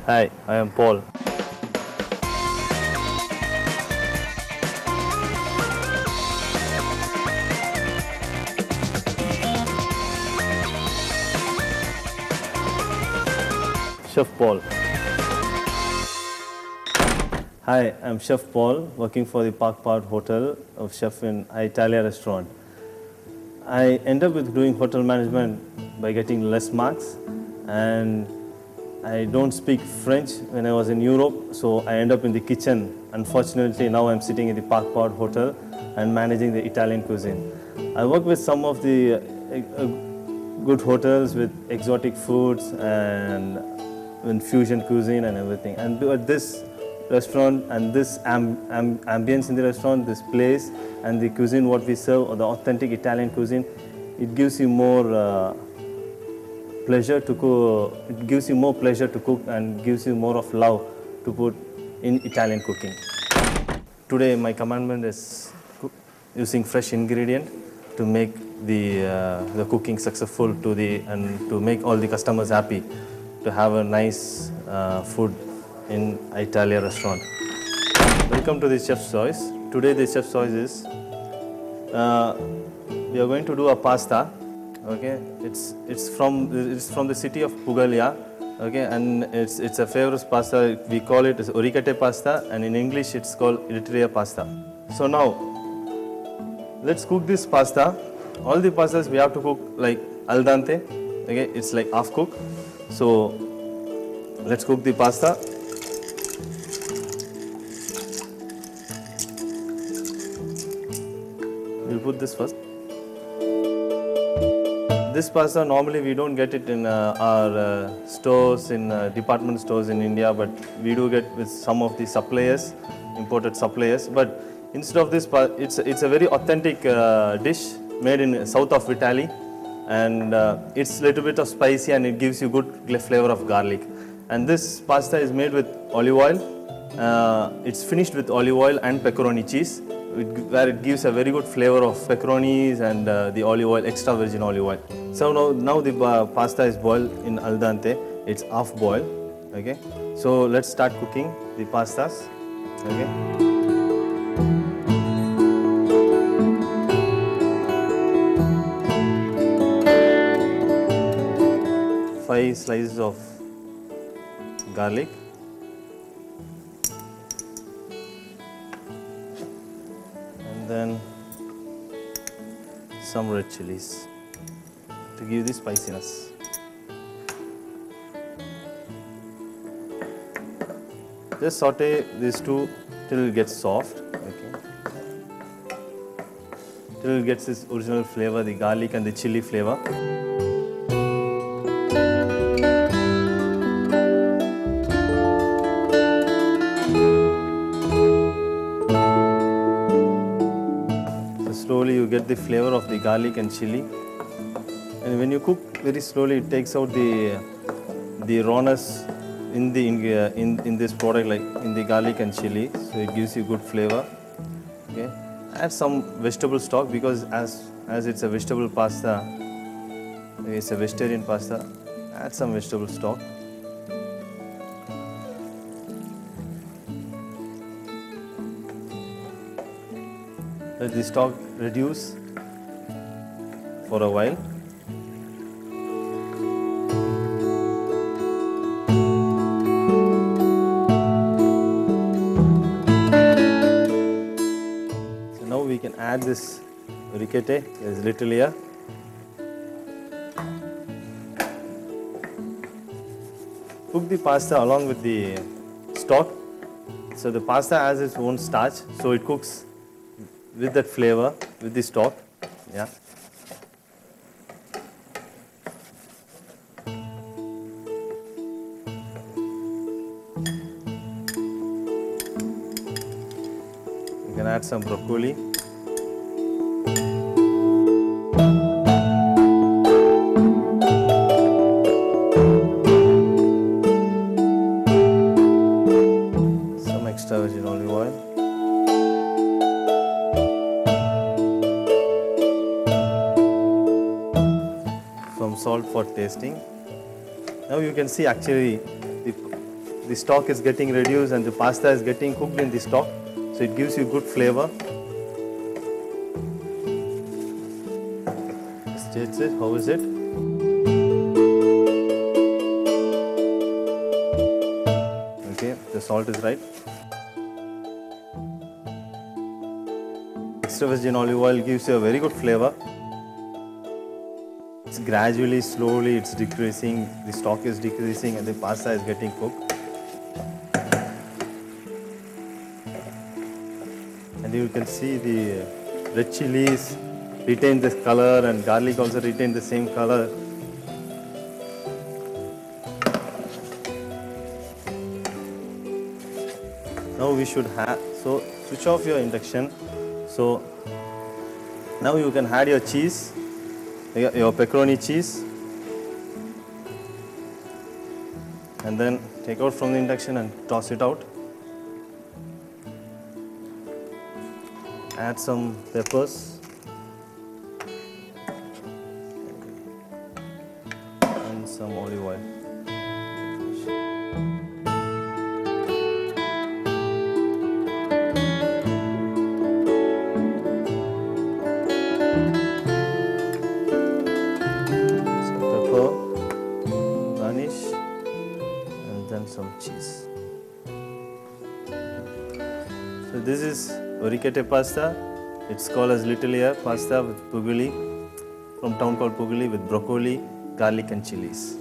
Hi, I am Paul. Chef Paul. Hi, I'm Chef Paul, working for the Park Part Hotel of Chef in Italia restaurant. I end up with doing hotel management by getting less marks, and I don't speak French when I was in Europe, so I end up in the kitchen. Unfortunately, now I'm sitting in the Park Part Hotel and managing the Italian cuisine. I work with some of the good hotels with exotic foods and fusion cuisine and everything. And at this restaurant and this ambience in the restaurant, this place and the cuisine what we serve, or the authentic Italian cuisine, it gives you more pleasure to cook. It gives you more pleasure to cook and gives you more of love to put in Italian cooking. Today my commandment is using fresh ingredient to make the cooking successful and to make all the customers happy, to have a nice food in Italia restaurant. Welcome to the Chef's Choice. Today the Chef's Choice is we are going to do a pasta. Okay, it's from the city of Puglia. Okay, and it's a favorite pasta. We call it orecchiette pasta, and in English it's called Eritrea pasta. So now let's cook this pasta. All the pastas we have to cook like al dente. Okay, it's like half cooked. So let's cook the pasta. We'll put this first. This pasta normally we don't get it in our stores, in department stores in India, but we do get with some of the suppliers, imported suppliers. But instead of this, it's a very authentic dish made in south of Italy, and it's a little bit of spicy and it gives you good flavor of garlic. And this pasta is made with olive oil. It's finished with olive oil and pepperoni cheese, where it gives a very good flavor of pepperonis and the olive oil, extra virgin olive oil. So now the pasta is boiled in al dente. It's half boiled. Okay. So let's start cooking the pastas. Okay. 5 slices of garlic. And then some red chilies to give the spiciness. Just saute these two till it gets soft. Okay. Till it gets this original flavor, the garlic and the chili flavor. So slowly you get the flavor of the garlic and chili. And when you cook very slowly, it takes out the rawness in this product, like in the garlic and chili. So it gives you good flavor. Okay. Add some vegetable stock, because as it's a vegetable pasta, it's a vegetarian pasta. Add some vegetable stock. Let the stock reduce for a while. So now we can add this orecchiette, as little here. Cook the pasta along with the stock. So the pasta has its own starch, so it cooks with that flavor, with the stock. Yeah. You can add some broccoli. Some extra virgin olive oil. Some salt for tasting. Now you can see actually the stock is getting reduced and the pasta is getting cooked in the stock, so it gives you good flavor. Just taste it. How is it? Okay, the salt is right. Extra virgin olive oil gives you a very good flavor. It's gradually, slowly, it's decreasing. The stock is decreasing and the pasta is getting cooked. And you can see the red chilies retain this color and garlic also retain the same color. Now we should have, so switch off your induction. So now you can add your cheese, your pepperoni cheese, and then take out from the induction and toss it out. Add some peppers and some olive oil. Some pepper, garnish, and then some cheese. So this is Oricchette pasta. It's called as Little Air pasta with pugili, from town called Pugili, with broccoli, garlic and chilies.